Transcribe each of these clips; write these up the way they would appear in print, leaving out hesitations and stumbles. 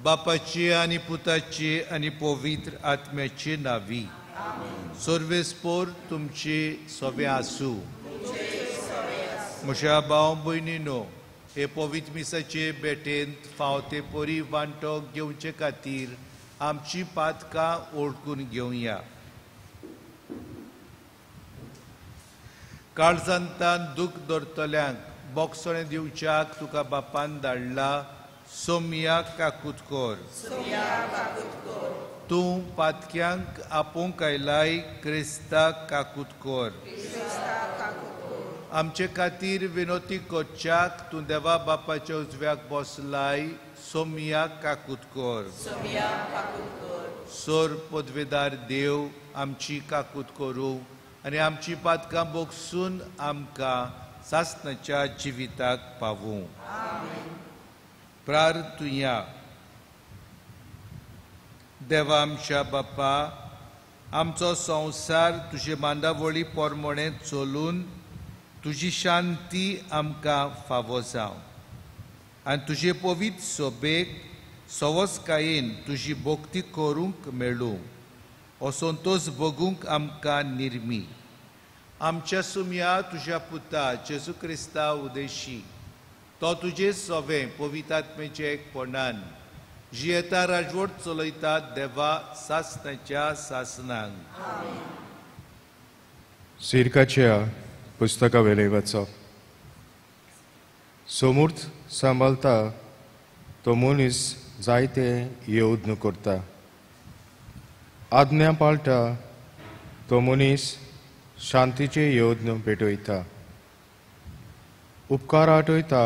बापाची आणि पुताची आणि पवित्र आत्म्याची नावी सर्वेस्पोर तुमची सोबे आसूं म्हज्या भाव भयणीनो हे पवित्र मिसाचे भेटेंत फावते परी वांटो घेवचे खातीर आमची पातकां ओळखून घेवया. काळजांतान दूख धरतल्यांक बोगसणे दिवच्याक तुका बापान धाडला. सोम्या काकुतकोर तूं पातक्यांक आपूंक आयलाय. क्रिस्ता काकुतकोर आमचे खातीर विनोती कोच्च्याक तूं देवा बापाच्या उजव्याक बसलाय. सोम्या काकुतकोर सोर पदवेदार देव आमची काकूत करूं आनी आमची पातकां बोगसून आमकां सासणाच्या जिविताक पावूं. प्रार्थुया. देवा आमच्या बापा, आमचो संवसार तुजे मांडावळी पोरमोणे चलून तुजी शांती आमकां फावो जावं आनी तुजे पवित्र सोबेक सवस्कायेन तुजी भोक्ती करूंक मेळूं हो संतोश भोगूंक आमकां निर्मी. आमच्या सुम्या तुज्या पुता जेजू क्रिस्ता उदेशी तो तुजे सोबे पवित्रात्मेचे एकपणान जियेता राजवट चलयता देवा सासणाच्या सासणांक. सिरकाच्या पुस्तका वेले वाचप. समूर्त सांबाळता तो मनीस जायते येवजण करता. आज्ञा पाळटा तो मनीस शांतीचे येवजण पेटयता. उपकार आठयता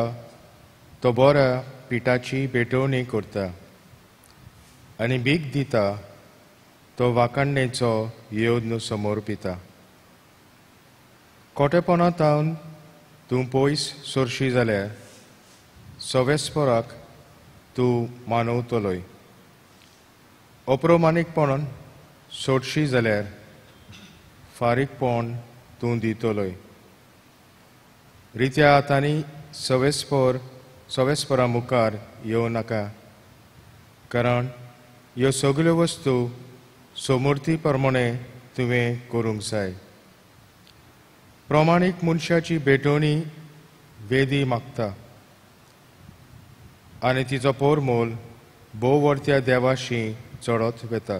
तो बऱ्या पिठाची पेटवणी करता आनी भीक दिता तो वाकाणणेचो येवजण समर्पिता. खोटेपणांतावन तूं पयस सरशी जाल्यार सवेस्पराक तूं मानवतलोय. अप्रमाणीकपणान सोडशी जाल्यार फारीकपण तूं दितलोय. रित्या हातांनी सवेस्परा मुखार येवं नाका, कारण ह्यो सगल्यो वस्तू समृद्धी प्रमाणे तुवें करूंक जाय. प्रमाणीक मनशाची भेटवणी वेदी मागता आनी तिचो पोरमोल भोववर्त्या देवाशी चडत वेता.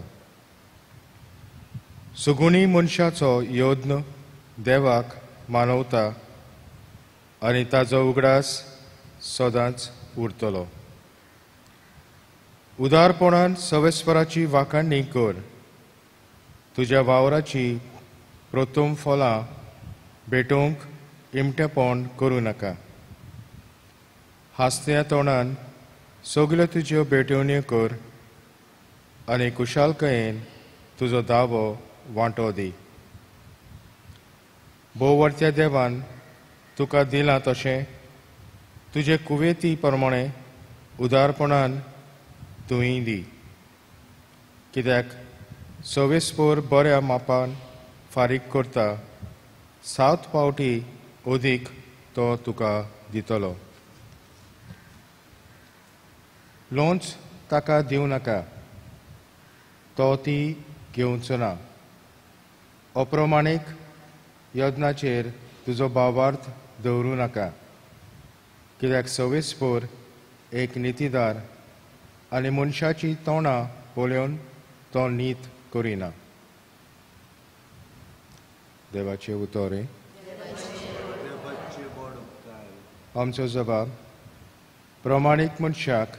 सुगुणी मनशाचो योद्न देवाक मानवता आनी ताचो उगडास सदांच उरतलो. उदारपणान सवेस्पराची वाखाणणी कर. तुज्या वावराची प्रथम फळां भेटोवंक इमटेपण करूं नाका. हांसत्या तोंडान सगल्यो तुज्यो भेटवण्यो कर आनी कुशालकायेन तुजो दावो वांटो दी. भोववर्त्या देवान तुका दिलां तशें तुजे कुवेती प्रमाणे उदारपणान तुवें दी. कित्याक सवेस्पर बऱ्या मापान फारीक करता 7 पावटी अदीक तो तुका दितलो. लोंच ताका दिवं नाका, तो ती घेवचो ना. अप्रमाणीक यत्नाचेर तुजो भावार्थ दवरूं नाका, कित्याक सवेस्पर एक नितीदार आनी मनशाची तोंडां पळोवन तो नीत करिना. देवाचे उतोरे. आमचो जबाब. प्रमाणीक मनशाक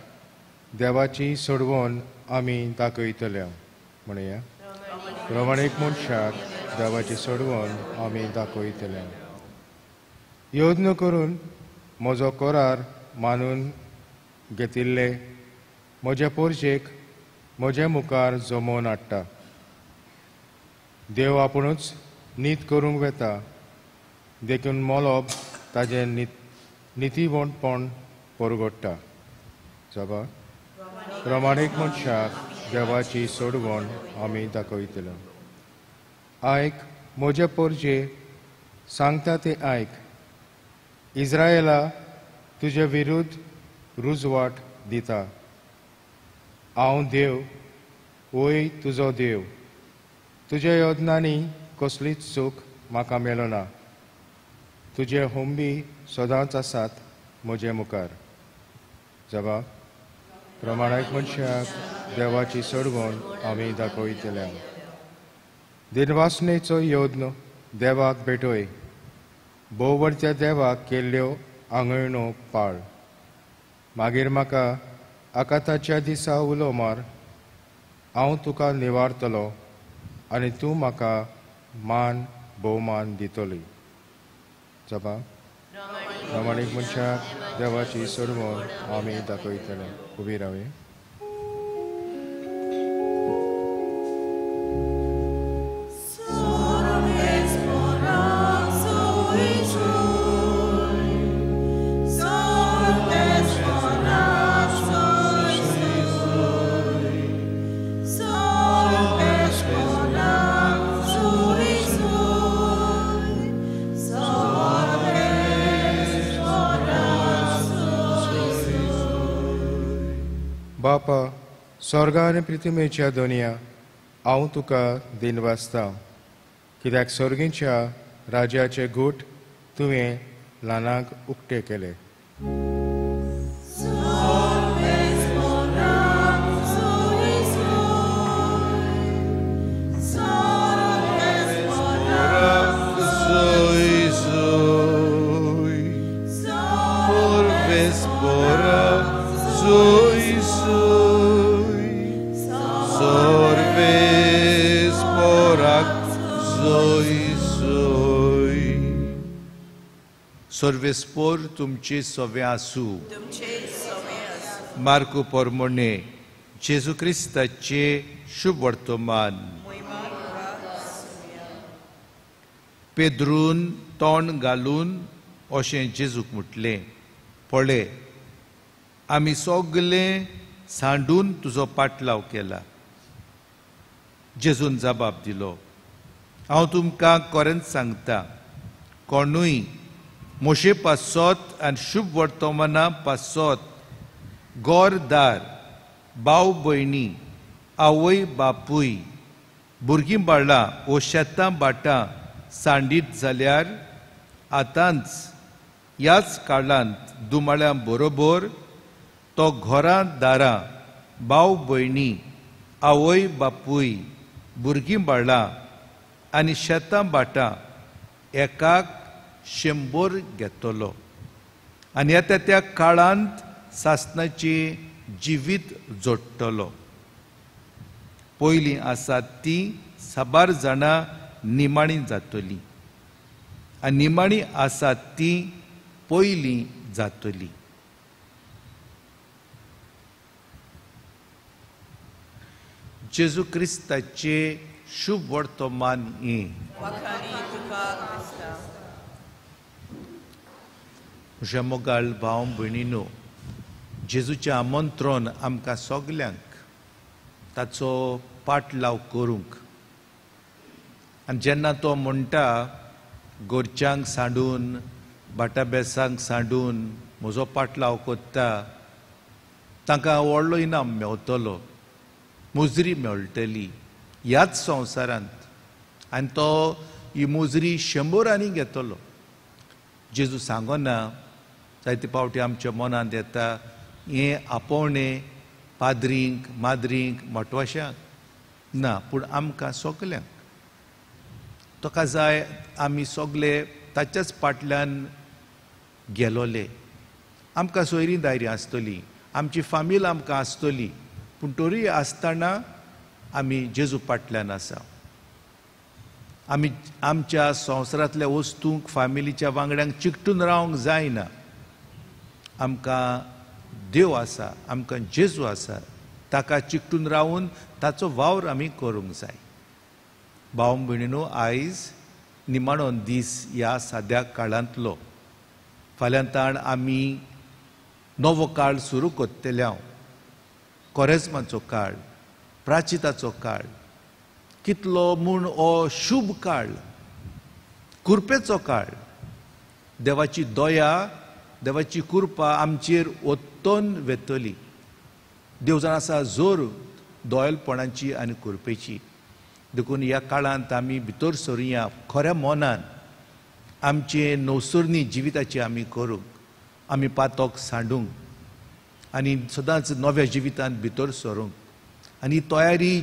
देवाची सोडवण आमी दाखयतले. म्हणया प्रमाणीक मनशाक देवाची सोडवण आमी दाखयतले. योजना करून म्हजो कोरार मानून घेतिल्ले म्हजे पोरशेक म्हजे मुखार जमोवन हाडटा. देव आपुणूच नीत करूंक वेता, देखून मोलोब ताजें नितीवंतपण परगडटा. जबा प्रमाणीक मनशाक देवाची सोडवण आमी दाखयतलो. आयक म्हजे पोरजे, सांगता ते आयक. इस्रायेला तुजे विरुद्ध रुजवाट दिता. हांव देव, वय तुजो देव. तुज्या योजनांनी कसलीच चूक म्हाका मेलो ना. तुजे होंबी सदांच आसात म्हजे मुखार. जबाब प्रमाणीक मनशाक देवाची सोडवण आमी दाखयतले. दिनवासनेचो योद्न देवाक भेटोय. भोववडच्या देवाक केल्ल्यो आंगयणो पाळ. मागीर म्हाका आकाताच्या दिसा उलो मार. हांव तुका निवारतलो आनी तूं म्हाका मान भोवमान दितली. जबाब प्रमाणीक मनशाक देवाची सोडवण आमी दाखयतले. उबी रावे. बापा, स्वर्गा आनी पृथ्वीच्या दोनया, हांव तुका दिनवासता. कित्याक सर्गीच्या राजाचे गूट तुवें ल्हानाक उक्ते केले. सर्वेस्पोर तुमचे सवे आसू. मार्को पोरमोणे जेजू क्रिस्ताचे शुभ वर्तमान. पेद्रून तोंड घालून अशें जेजूक म्हटलें, पळय, आमी सगळे सांडून तुजो पाटलाव केला. जेजून जबाब दिलो, हांव तुमकां खरेंच सांगता, कोणूय मोशे पासत आनी शुभ वर्तमाना पासत गोर दार, भाव भयणी, आवय बापूय, भुरगीं बाळां वो शेतां भाटां सांडीत जाल्यार आतांच ह्याच काळांत दुमाळ्यां बरोबर तो घरां दारां, भाव भयणी, आवय बापूय, भुरगीं बाळां आनी शेतां भाटां एकाक 100 घेतलो. आनी येता त्या काळांत सासणाची जिवीत जोडटलो. पयलीं आसात ती साबार जाणां निमाणी जातलीं आनी निमाणी आसात ती पयलीं जातलीं. जेजू क्रिस्ताचे शुभ वर्तमान हे. म्हज्या मोगाळ भाव भयणीनो, जेजूचें आमंत्रण आमकां सगल्यांक ताचो पाटलाव करूंक. आनी जेन्ना तो म्हणटा गोरच्यांक सांडून, भाटा बेसांक सांडून म्हजो पाटलाव कोत्ता, तांकां व्हडलो इनाम मेवतलो, मुजरी मेळटली ह्याच संवसारांत. आनी तो ही मुजरी 100 घेतलो. जेजू सांगना जायते फावटी आमच्या मनांत येता हें आपोवणें पाद्रींक, माद्रींक, मटवाशांक ना, पूण आमकां सगल्यांक. ताका जाय आमी सगळे ताच्याच फाटल्यान गेलोले. आमकां सोयरीं दायरीं आसतलीं, आमची फामील आमकां आसतली, पूण तरी आसतना आमी जेजू फाटल्यान आसा. आमी आमच्या संवसारांतल्या वस्तूंक फामिलीच्या वांगड्यांक चिकटून रावंक जायना. आमकां देव आसा, आमकां जेजू आसा, ताका चिकटून रावून ताचो वावर आमी करूंक जाय. भाव भयणीनो, आयज निमाणो दीस ह्या साद्या काळांतलो. फाल्यां ताण आमी नवो काळ सुरू करतले. कोरेजमाचो काळ, प्राचिताचो काळ, कितलो म्हूण हो शुभ काळ, कृपेचो काळ. देवाची दया, देवाची कृपा आमचेर ओत्तोन वेतली. देव जाण आसा जोर दोयलपणाची आनी कृपेची. देखून ह्या काळांत आमी भितर सरुया, खऱ्या मोनान आमचे नवसुर्णी जिविताची आमी करूंक, आमी पातोक सांडूंक आनी सदांच नव्या जिवितांत भितर सरूंक. आनी तयारी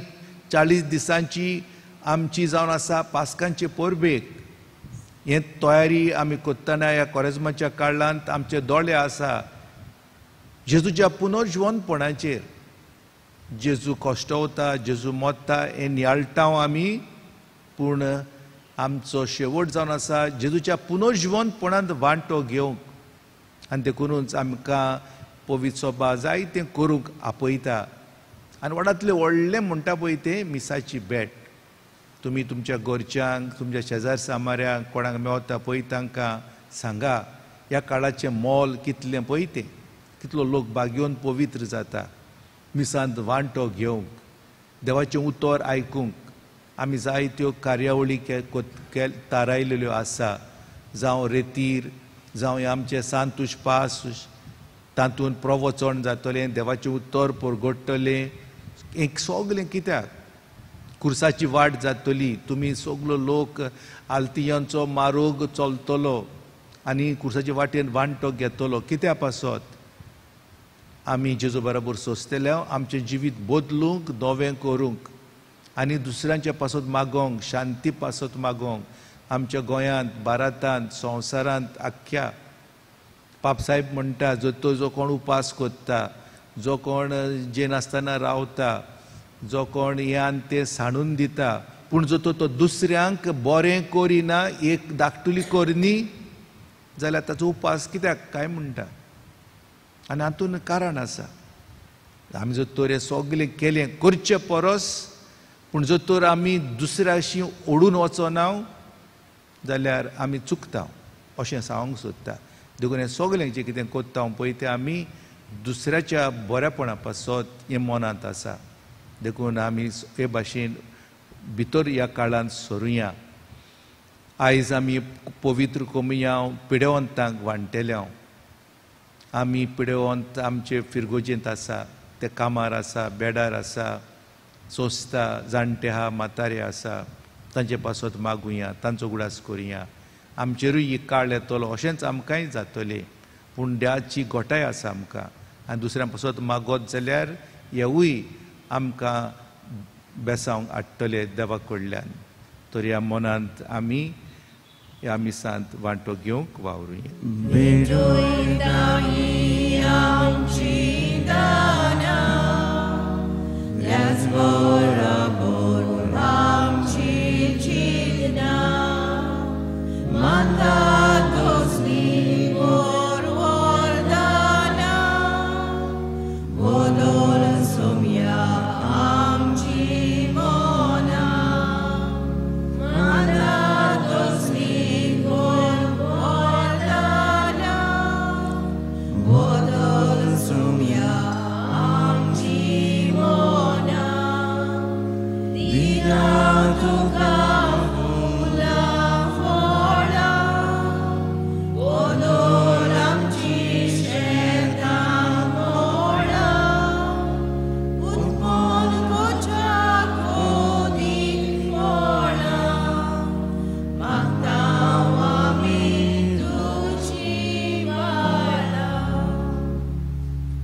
40 दिसांची आमची जावन आसा पास्कांचे परबेक. हे तयारी आमी करतना ह्या कोरेजमाच्या काळांत आमचे दोळे आसा जेजूच्या पुनर्जिवनपणाचेर. जेजू कोश्टवता, जेजू मोत्ता हें नियाळटाव आमी, पूण आमचो शेवट जावन आसा जेजूच्या पुनर्जिवनपणांत वांटो घेवंक. आनी देखूनच आमकां पवित्र सभा जायतें करूंक आपयता. आनी वाडांतलें व्हडलें म्हणटा पळय तें मिसाची भेट. तुमी तुमच्या घरच्यांक, तुमच्या शेजार सामाऱ्यांक, कोणाक मेवता पळय तांकां सांगा ह्या काळाचें मोल कितलें पळय तें. कितलो लोक भाग्योन पवित्र जाता मिसांत वांटो घेवंक, देवाचें उतर आयकूंक. आमी जायत्यो कार्यावळी थारायलेल्यो आसा, जावं रेतीर, जावं आमचे सांतुशपास, तातूंत प्रवचन जातलें, देवाचें उतर परगडटलें. एक सगलें कित्याक? खुर्साची वाट जातली. तुमी सगलो लोक आल्तियांचो मारोग चलतलो आनी खुर्साचे वाटेन वांटो घेतलो. कित्या पासत? आमी जेजू बरोबर सोंसतले, आमचें जिवीत बदलूंक, नवें करूंक आनी दुसऱ्यांचे पासत मागोंक, शांती पासत मागोंक. आमच्या गोंयांत, भारतांत, संवसारांत आख्ख्या पापसाहेब म्हणटा, जो कोण उपास करता, जो कोण जे नासतना रावता, जो कोण हे आनी तें सांडून दिता, पूण जो तो दुसऱ्यांक बरें करिना, एक धाकटुली करनी, जाल्यार ताचो उपास कित्याक काय म्हणटा. आनी हातूंत कारण आसा. आमी जर तर हें सगलें केलें करचे परस, पूण जर तर आमी दुसऱ्याशी ओडून वचना जाल्यार आमी चुकता अशें सांगूंक सोदता. देखून हें सगलें जें कितें करता पळय तें आमी दुसऱ्याच्या बऱ्यापणा पासत हें मनांत आसा. देखून आमी हे भाशेन भितर ह्या काळांत सरुया. आयज आमी पवित्र कोमयां पिडेवंतांक वांटयल्या. आमी पिडेवंत आमचे फिरगोजेंत आसा, ते कामार आसा, बेडार आसा, सोंसता, जाणटे आहा, म्हातारे आसा, तांचे पासत मागुया, तांचो उगडास करुया. आमचेरूय ही काळ येतलो अशेंच आमकांय जातलें, पूण देवाची घोटाय आसा आमकां. आनी दुसऱ्यां पासत मागोत जाल्यार हेवूय आमकां बेसांवंक हाडटले देवा कडल्यान. तर ह्या मनांत आमी ह्या मिसांत वांटो घेवंक वावरुया.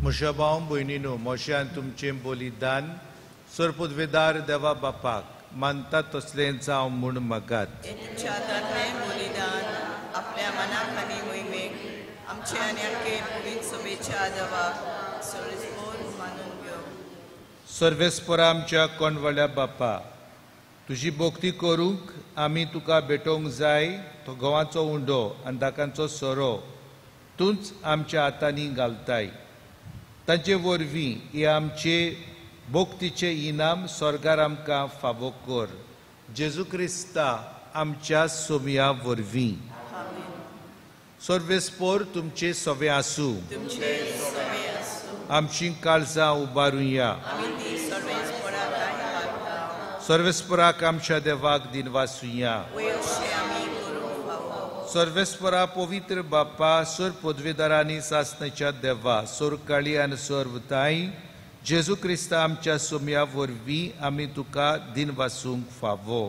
म्हज्या भाव भयणीनो, मोशान तुमचें बलिदान सर्पद्वेदार देवा बापाक मानता तसलें जावं म्हूण मागात. बलिदान आपल्या मनाक आनी मोहिमेक आमचे आनी आख्खे पवित्र सभेच्या देवाक सर्वेस्पोर मानून घेवं. सर्वेस्परा आमच्या कोणवड्या बापा, तुजी भोक्ती करूंक आमी तुका भेटोवंक जाय तो गंवाचो उंडो आनी दाकांचो सोरो तूंच आमच्या हातांनी घालताय. तांचे वरवीं हे आमचे भोक्तीचे इनाम स्वर्गार आमकां फावो कर. जेजू क्रिस्ता आमच्या सोमया वरवीं. सर्वेस्पोर तुमचे सवे आसूं. आमची काळजां उबारुया. सर्वेस्पराक आमच्या देवाक दिनवासुया. सर्वेस्परा पवित्र बापा, सर पदवीदारांनी सासणेच्या देवा, सोर काळी आनी सर्वताय, जेजू क्रिस्ता आमच्या सोमया वरवीं आमी तुका दिनवासूंक फावो.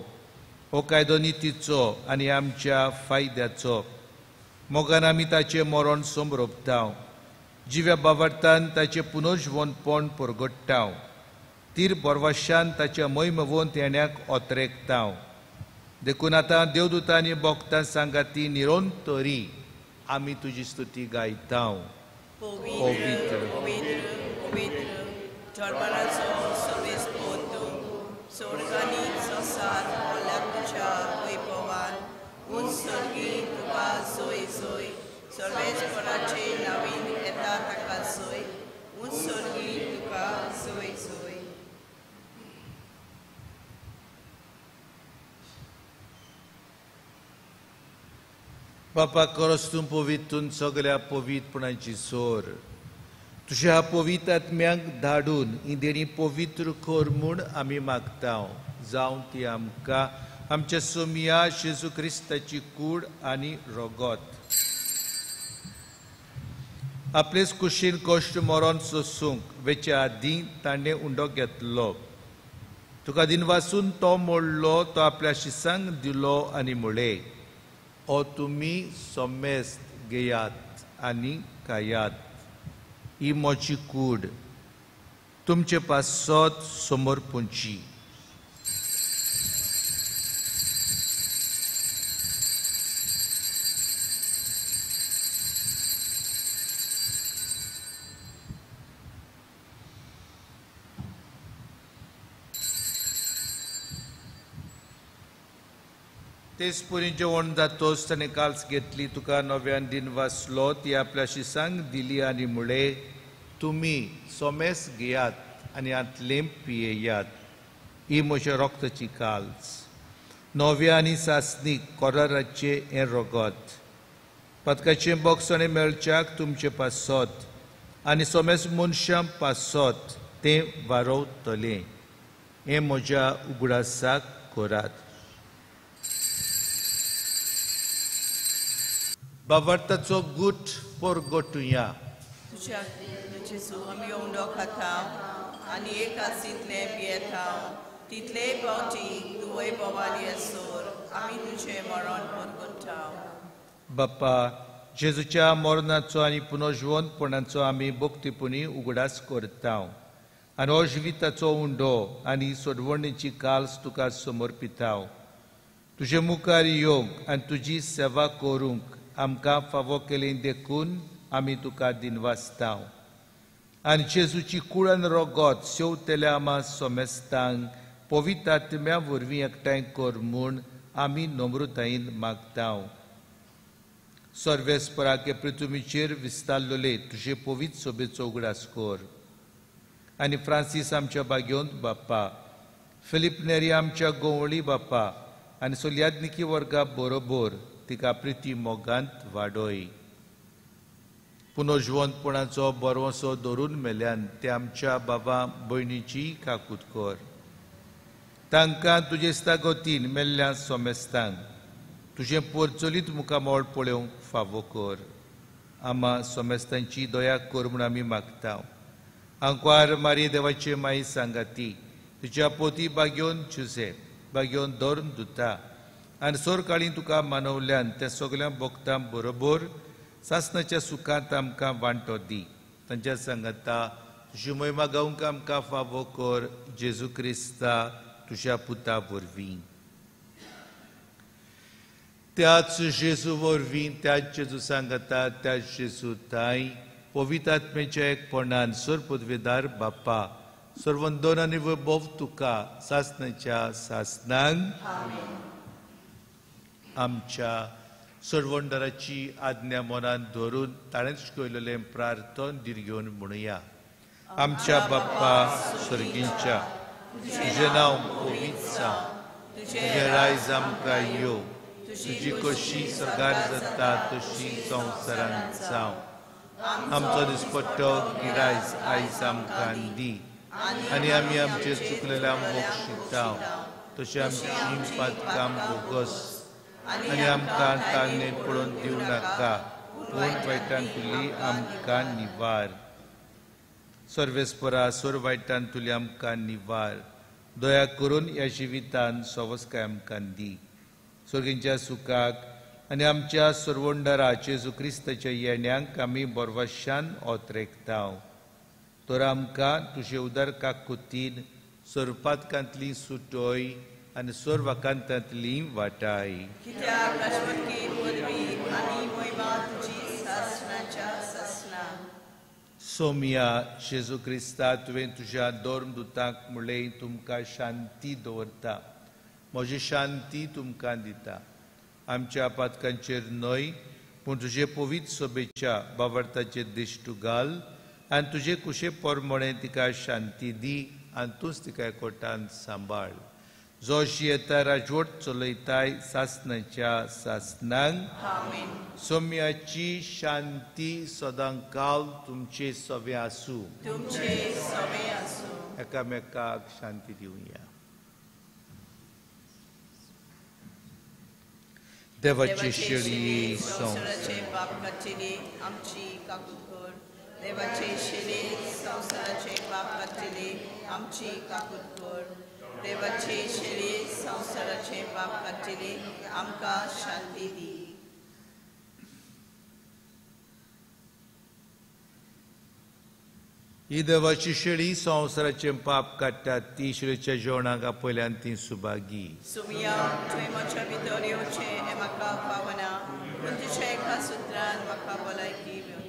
हो कायदो नितीचो आनी आमच्या फायद्याचो. मोगान आमी ताचें मरण सोमरोपता. जिव्या बावार्थान ताचें पुनर्जीवनपण परगट्टा. तीर बरवाशान ताच्या मैमवंत येण्याक ओतरेकता. देखून आतां देवदूतांनी भोगतां सांगाती निरोंतरी आमी तुजी स्तुती गायता. पवित्र स्वर्गांनी संसार ओल्याक तुज्या वैभवान उत्सर्गी तुका सोय सोय. सर्वेस्पराचे नवीन येता ताका सोय. उत्सर्गी तुका सोय सोय. बापा, खरोच तूं पवितून सगळ्या पवित्रपणाची सोर. तुज्या पवित्र आत्म्याक धाडून ही देणी पवित्र कर म्हूण आमी मागता. जावं ती आमकां आमच्या सोमया जेजू क्रिस्ताची कूड आनी रगत. आपलेच कुशीन कश्ट मरण सोसूंक वेचे आदीं ताणें उंडो घेतलो. तुका दिनवासून तो मोडलो, तो आपल्या शिसांक दिलो आनी म्हळें, ओ तुमी सोमेस्त घेयात आनी खायात. ही म्हजी कूड तुमचे पासत समोर पोंची. तेच पुरी जेवण जातोच ताणें काल्स घेतली, तुका नव्यान दिन वाचलो, ती आपल्या शिसांक दिली आनी म्हळें, तुमी सोमेस घेयात आनी आंतलें पियेयात. ही म्हज्या रोगताची काल्स. नव्या आनी सासणीक कोराराचे हें रगत. पदकाचें बोगसणें मेळच्याक तुमचे पासत आनी सोमेस मनशां पासत तें वारोवतलें. हें म्हज्या उगडासाक करात. बावार्थाचो गूट परगटुया. तुज्या जेजू आमी उंडो खाता आनी एक आसीतले पियेता. तितले पावटी तूं वैभवानी असोर आमी तुजें मरण परगट्टा. बाप्पा, जेजूच्या मरणाचो आनी पुनर्जीवनपणाचो आमी भक्तीपणी उगडास करता. आनी हो जिविताचो उंडो आनी सोडवणेची काल्स तुका समर्पिता. तुजे मुखार येवंक आनी तुजी सेवा करूंक आमकां फावो केलें देखून आमी तुका दिनवासता. आनी जेजूची कूड आनी रगत सेवतेल्या आमा सोमेस्तांक पवित्र आत्म्या वरवीं एकठांय कर म्हूण आमी नम्रतायेन मागता. सर्वेस्पराके पृथ्वीचेर विस्तारलोले तुजे पवित्र सोबेचो उगडास कर. आनी फ्रांसीस आमच्या बागेंत बाप्पा, फिलीप नेरी आमच्या गोवळी बाप्पा आनी सोल्यादनिकी वर्गा बरोबर तिका प्रिती मोगांत वाडोय. पुनर्जीवनपणाचो बरवसो धरून मेल्यान ते आमच्या बाबा भयणीची काकूट कर. तांकां तुजे इस्तागतीन मेल्ल्या सोमेस्तांक तुजें परचलीत मुखामोळ पळोवंक फावो कर. आमा सोमेस्तांची दया कर म्हूण आमी मागता. आंकवार मारी देवाचे माई सांगाती, तुज्या पोती बागेवन जुसे बागेवन धरून दुता आनी सोर काळी तुका मानवल्यान त्या सगळ्या भक्तां बरोबर सासणाच्या सुखांत आमकां वांटो दी. तांच्या सांगाता तुजी महिमा गावंक आमकां फावो कर. जेजू क्रिस्ता तुज्या पुता वरवीं. त्याच जेजू वरवीं, त्याच जेजू सांगाता, त्याच जेजू ताई, पवित्र आत्म्याच्या एकपणान सर पदवेदार बाप्पा, सर्वंदन आनी वैभव तुका सासणाच्या सासणांक आमच्या सर्वंडराची आज्ञा मनात धरून ताणें शिकयलेलें प्रार्थन दिरघेवन म्हणुया. आमच्या बाप्पा स्वर्गींच्या, तुजें नांव पवित्र जावं, तुजें रायज आमकां येवं, तुजी कशी सगार जाता तशी संवसारांत जावं. आमचो दिसपट्टो गिरायज आयज आमकां दी, आनी आमी आमचे चुकलेल्यांक बक्षितांव, तशें आमची पातकां बोगस आनी आमकां ताळणेंत पडोवन दिवं नाका, पूण वायटांतली आमकां निवार. सर्वेस्परा सोर वायटांतली आमकां निवार. दया करून ह्या जिवितांत सवस्काय आमकां दी. स्वर्गींच्या सुखाक आनी आमच्या सर्वंडरा जेजू क्रिस्ताच्या येण्याक आमी बोरवाशान ओतरेकताव. तर आमकां तुजे उदार काकुतीन सर्वपातकांतली सुटोय आनी सर्वकांतांतली वाटाय. कित्याक राजवटकी पदवी आनी महिमा तुजी सासणाच्या सासणा. सोम्या जेजू क्रिस्ता तुवें तुज्या दोर्मदुतांक म्हणलें तुमकां शांती दवरता, म्हजी शांती तुमकां दिता. आमच्या पातकांचेर न्हय पूण तुजे पवित्र सोबेच्या बावर्ताचेर दिश्ट घाल आनी तुजे कुशे पोरमोणें तिका शांती दी आनी तूंच तिका एकवटान सांबाळ. जो अशी येता राजवट चलयताय सासणाच्या सासणांक. सोम्याची शांती सदांकाल तुमचे सवे आसूं. एकामेकाक शांती दिवया. देवाची शेळी संवसाराचे पाप काडटली आमची काकूट कर. देवाचे शेळी संवसाराचे पाप काडटली आमची काकूट कर. देवाचे शेळी संवसाराचे पाप काडटली आमकां शांती दी. ही देवाची शेळी संवसाराचे पाप काडटा ती शेळीच्या जेवणाक आपयल्यान ती सुभागी. सुमिया तुवें म्हज्या भितर येवचें हें म्हाका फावना, पूण तुज्या एका सुत्रान म्हाका भलायकी मेळटली.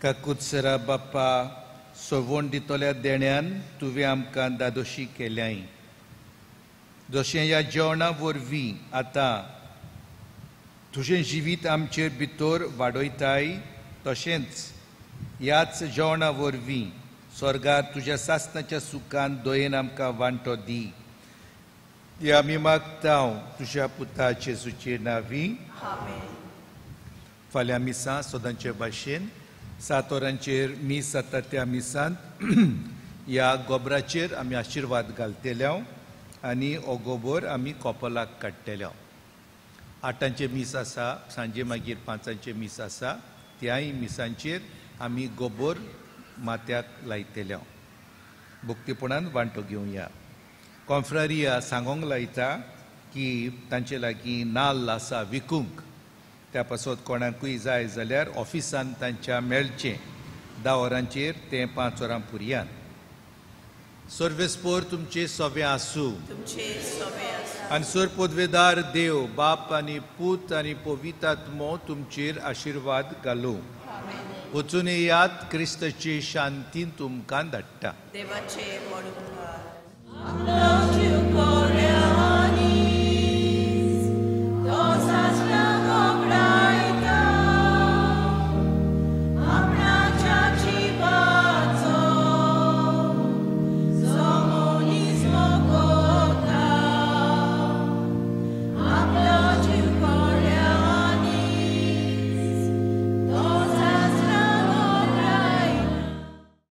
काकुत्सरा बाप्पा सोवण दितोल्या देण्यान तुवें आमकां दादोशी केल्याय. जशें ह्या जेवणा वरवीं आतां तुजें जिवीत आमचेर भितर वाडयताय, तशेंच ह्याच जेवणा वरवीं स्वर्गांत तुज्या सासणाच्या सुखान दयेन आमकां वांटो दी. हे आमी मागतांव तुज्या पुता जेजूचे नांवी. फाल्यां मिसां सदांचे भाशेन 7 वरांचेर मीस जाता त्या मिसांत ह्या गोबराचेर आमी आशिर्वाद घालतले आनी हो गोबर आमी कॉपलाक काडटले. 8 मीस आसा, सांजे मागीर 5 मीस आसा. त्याय मिसांचेर आमी गोबर माथ्याक लायतले. भुक्तीपणान वांटो घेवया. कॉन्फ्रारिया सांगोंक लायता की तांचे लागीं नाल्ल आसा विकूंक, त्या पासत कोणाकूय जाय जाल्यार ऑफिसान तांच्या मेळचें. 10 वरांचेर ते 5 वरां पुरयान. सर्वेस्पोर तुमचे सोबे आसूं. आनी सर पदवेदार देव बाप आनी पूत आनी पवित्र आत्मो तुमचेर आशिर्वाद घालूं. वचून येयात, क्रिस्ताची शांतीन तुमकां धाडटा. देवाचे